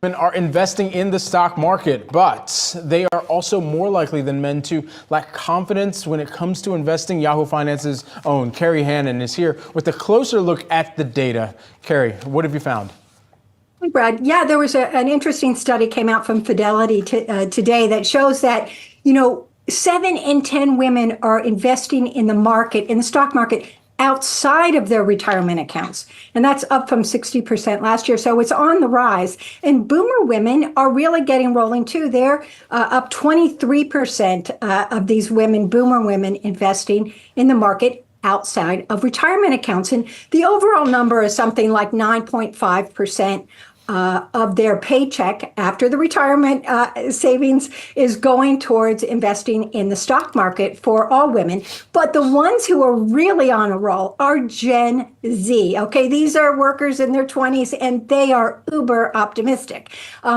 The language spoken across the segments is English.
are investing in the stock market, but they are also more likely than men to lack confidence when it comes to investing. Yahoo Finance's own Carrie Hannon is here with a closer look at the data. Carrie, what have you found? Hey, Brad. Yeah, there was an interesting study came out from Fidelity today that shows that, 7 in 10 women are investing in the stock market, outside of their retirement accounts. And that's up from 60% last year. So it's on the rise. And boomer women are really getting rolling too. They're up 23% of these women, boomer women, investing in the market outside of retirement accounts. And the overall number is something like 9.5%. Of their paycheck after the retirement savings is going towards investing in the stock market for all women. But the ones who are really on a roll are Gen Z. Okay, these are workers in their 20s, and they are uber optimistic.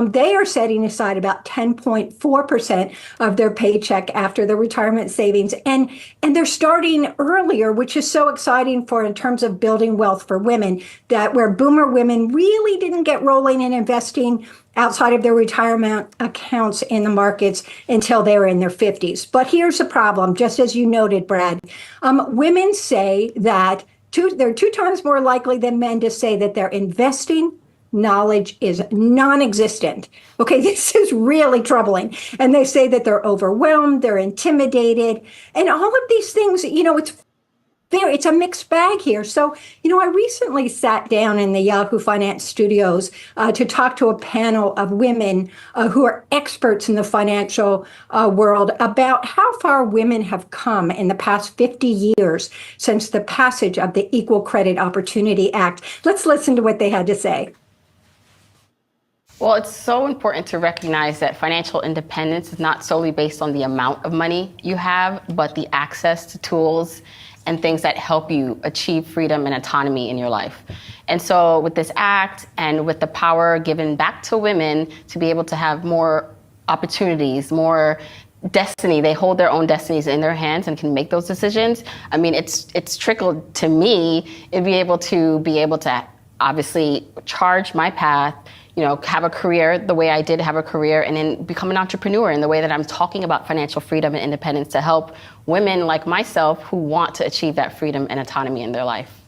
They are setting aside about 10.4% of their paycheck after the retirement savings, and they're starting earlier, which is so exciting in terms of building wealth for women. That where boomer women really didn't get rolling and investing outside of their retirement accounts in the markets until they were in their 50s. But here's the problem, just as you noted, Brad. Women say that they're 2 times more likely than men to say that their investing knowledge is non-existent. Okay, this is really troubling. And they say that they're overwhelmed, they're intimidated, and all of these things, it's a mixed bag here. So, I recently sat down in the Yahoo Finance studios to talk to a panel of women who are experts in the financial world about how far women have come in the past 50 years since the passage of the Equal Credit Opportunity Act. Let's listen to what they had to say. Well, it's so important to recognize that financial independence is not solely based on the amount of money you have, but the access to tools and things that help you achieve freedom and autonomy in your life. And so with this act and with the power given back to women to be able to have more opportunities, more destiny, they hold their own destinies in their hands and can make those decisions. I mean, it's trickled to me and be able to obviously charge my path, have a career the way I did have a career, and then become an entrepreneur in the way that I'm talking about financial freedom and independence to help women like myself who want to achieve that freedom and autonomy in their life.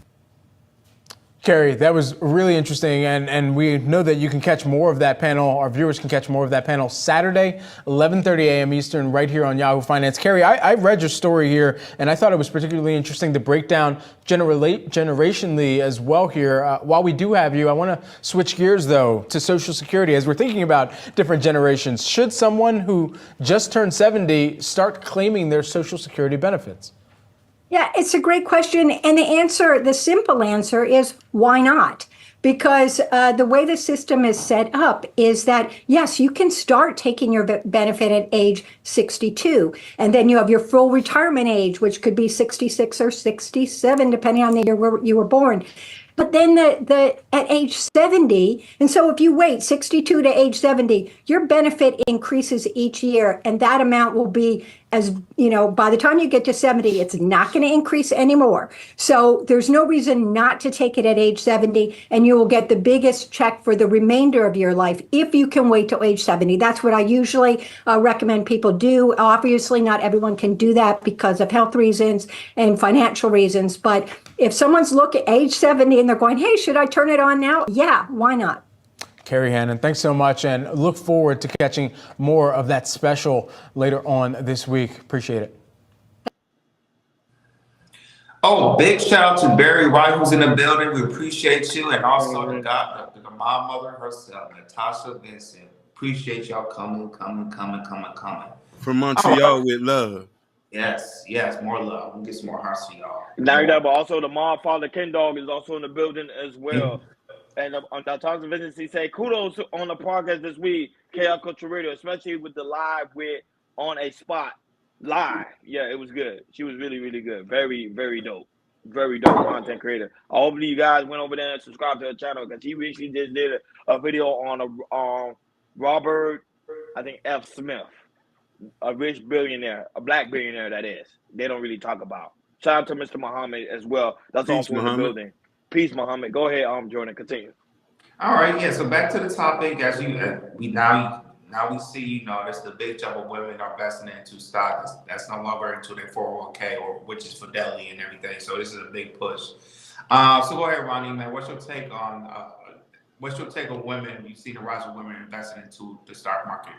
Carrie, that was really interesting, and we know that you can catch more of that panel, our viewers can catch more of that panel Saturday, 11:30 a.m. Eastern, right here on Yahoo Finance. Carrie, I read your story here, and I thought it was particularly interesting to break down generationally as well here. While we do have you, I want to switch gears, though, to Social Security. As we're thinking about different generations, should someone who just turned 70 start claiming their Social Security benefits? Yeah, it's a great question. And the simple answer is why not? Because the way the system is set up is that, yes, you can start taking your benefit at age 62. And then you have your full retirement age, which could be 66 or 67, depending on the year where you were born. But then at age 70, and so if you wait 62 to age 70, your benefit increases each year, and that amount will be by the time you get to 70, it's not going to increase anymore. So there's no reason not to take it at age 70, and you will get the biggest check for the remainder of your life if you can wait till age 70. That's what I usually recommend people do. Obviously, not everyone can do that because of health reasons and financial reasons. But if someone's looking at age 70 and they're going, hey, should I turn it on now? Yeah, why not? Carrie Hannon, thanks so much, and look forward to catching more of that special later on this week. Appreciate it. Oh, big shout out to Barry White, who's in the building. We appreciate you, and also the godmother herself, Natasha Vincent. Appreciate y'all coming. From Montreal with love. Yes, more love. We'll get some more hearts to y'all. Now, but also the mom, father, Ken Dog is also in the building as well. And on Natasha Vincent, he say kudos on the podcast this week, Chaoscultureradio, especially with the live with on a spot live. Yeah, it was good. She was really, really good. Very, very dope. Very dope content creator. Hopefully you guys went over there and subscribed to her channel because she recently just did a video on Robert, I think F. Smith, a rich billionaire, a black billionaire that is. They don't really talk about. Shout out to Mr. Muhammad as well. That's Peace, also in the building. Peace, Muhammad. Go ahead, Jordan. Continue. All right, yeah. So back to the topic, as you now we see, there's the big jump of women are investing into stocks that's no longer into their 401k or which is Fidelity and everything. So this is a big push. So go ahead, Ronnie, man. What's your take on women? You see the rise of women investing into the stock market.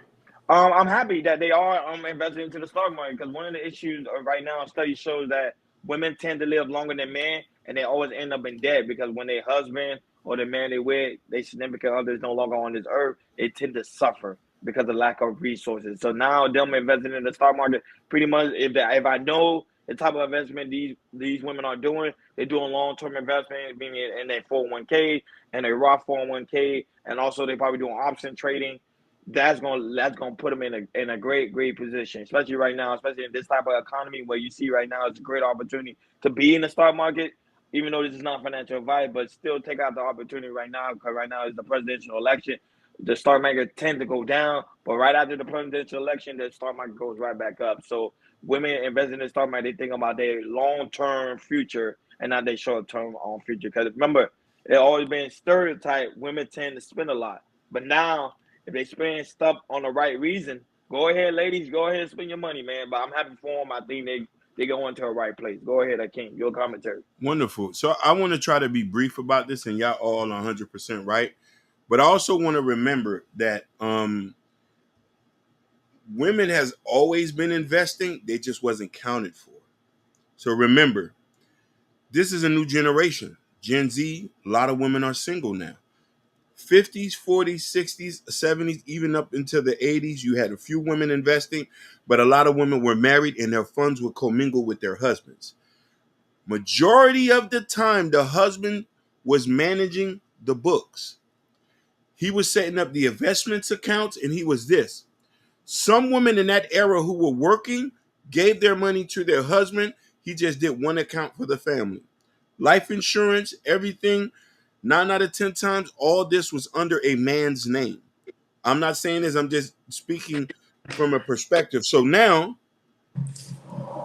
I'm happy that they are investing into the stock market because one of the issues right now, study shows that women tend to live longer than men, and they always end up in debt because when their husband or the man they with, their significant other is no longer on this earth, they tend to suffer because of lack of resources. So now them investing in the stock market, pretty much if I know the type of investment these women are doing, they're doing long-term investment, meaning in their 401k and a Roth 401k, and also they probably doing option trading. That's gonna put them in a great position, especially right now, especially in this type of economy where you see right now it's a great opportunity to be in the stock market. Even though this is not financial advice, but still take out the opportunity right now because right now is the presidential election. The stock market tend to go down, but right after the presidential election, the stock market goes right back up. So women investing in the stock market, they think about their long term future and not their short term future. Because remember, it always been stereotyped. Women tend to spend a lot, but now if they spend stuff on the right reason, go ahead, ladies, go ahead and spend your money, man. But I'm happy for them. I think they go into a right place. Go ahead, King. Your commentary. Wonderful. So I want to try to be brief about this, and y'all all 100% right. But I also want to remember that women has always been investing. They just wasn't counted for. So remember, this is a new generation. Gen Z, a lot of women are single now. 50s, 40s, 60s, 70s, even up into the 80s, you had a few women investing, but a lot of women were married and their funds would commingle with their husbands. Majority of the time, the husband was managing the books. He was setting up the investments accounts, and he was this. Some women in that era who were working gave their money to their husband. He just did one account for the family. Life insurance, everything, 9 out of 10 times, all this was under a man's name. I'm not saying this, I'm just speaking from a perspective. So now,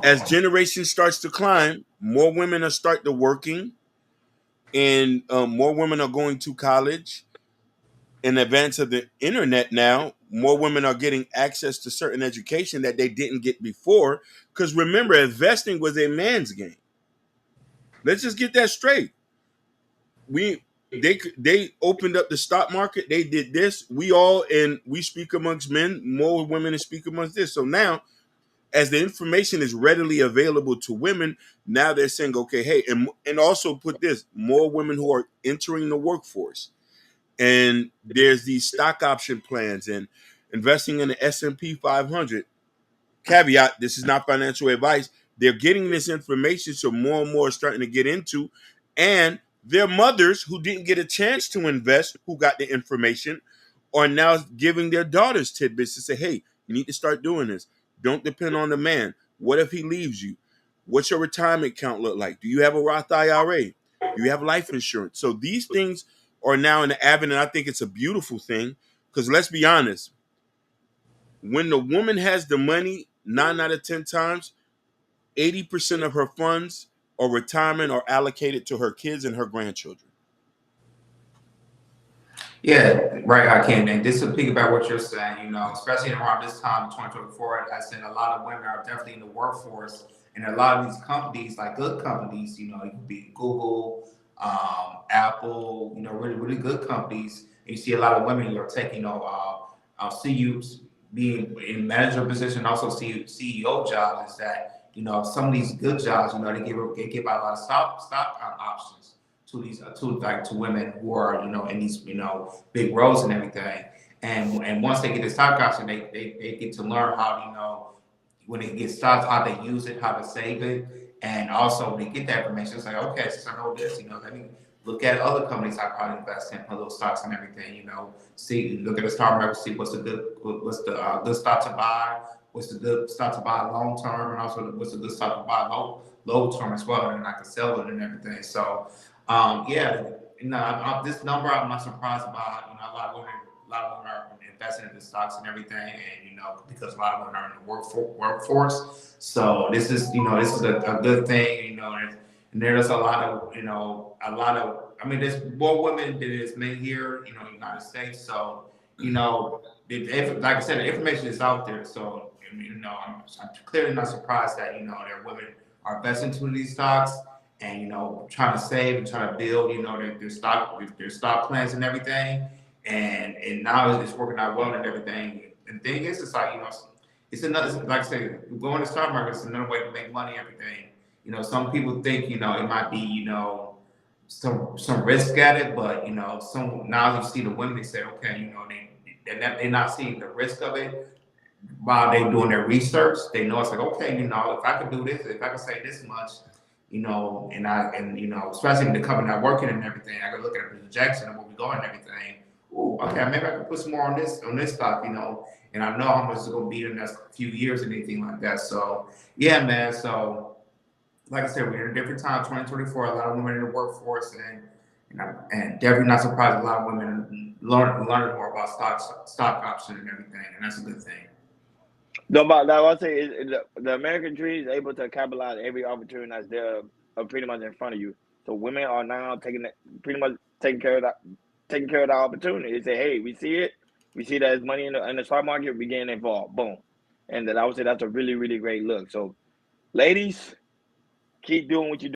as generation starts to climb, more women are starting to working, and more women are going to college. In advance of the internet now, more women are getting access to certain education that they didn't get before. Because remember, investing was a man's game. Let's just get that straight. They opened up the stock market. They did this. We speak amongst men. More women speak amongst this. So now, as the information is readily available to women, now they're saying, okay, hey, and also put this: more women who are entering the workforce. And there's these stock option plans and investing in the S&P 500. Caveat, this is not financial advice. They're getting this information, so more and more are starting to get into. And their mothers who didn't get a chance to invest, who got the information, are now giving their daughters tidbits to say, hey, you need to start doing this. Don't depend on the man. What if he leaves you? What's your retirement account look like? Do you have a Roth IRA? Do you have life insurance? So these things are now in the avenue, and I think it's a beautiful thing because let's be honest, when the woman has the money, 9 out of 10 times, 80% of her funds or retirement are allocated to her kids and her grandchildren. Yeah, right, I can. And this will piggyback what you're saying, especially around this time, 2024, I said a lot of women are definitely in the workforce. And a lot of these companies, like good companies, it could be Google, Apple, really, really good companies. And you see a lot of women, taking, CUs being in manager position, also CEO jobs, is that, some of these good jobs, they give out a lot of stock options to these to women who are in these big roles and everything. And once they get the stock option, they get to learn how when they get stocks, how they use it, how to save it, and also when they get that information, it's like, okay, since I know this, let me look at other companies I probably invest in, put little stocks and everything. See, look at the stock market, see what's the good stock to buy, what's the good stock to buy long term, and also what's the good stock to buy low term as well, and I can sell it and everything. So yeah, this number I'm not surprised about. A lot of women are investing in the stocks and everything, and because a lot of women are in the workforce. So this is a good thing, and there's a lot of I mean, there's more women than there's men here, in the United States. So, like I said, the information is out there. So, I'm clearly not surprised that, there are women are investing into these stocks and, trying to save and trying to build, their stock plans and everything. And now it's working out well and everything. And the thing is, it's like, it's another, like I said, going to the stock market is another way to make money, everything. Some people think, it might be, some risk at it, but some now you see the women, they say, okay, they're not seeing the risk of it while they're doing their research. They know it's like, okay, if I could do this, if I could say this much, especially with the company I'm working and everything, I could look at the projection of where we're going and everything. Ooh, okay, maybe I could put some more on this stock, and I know how much it's gonna be in the next few years and anything like that. So yeah, man. So like I said, we're in a different time, 2024. A lot of women in the workforce, and definitely not surprised. A lot of women learning more about stock option and everything, and that's a good thing. No, but like I say, the American dream is able to capitalize every opportunity that's there, pretty much in front of you. So women are now pretty much taking care of the opportunity. They say, hey, we see it, we see that there's money in the stock market, we getting involved, boom, and then I would say that's a really, really great look. So, ladies, keep doing what you do.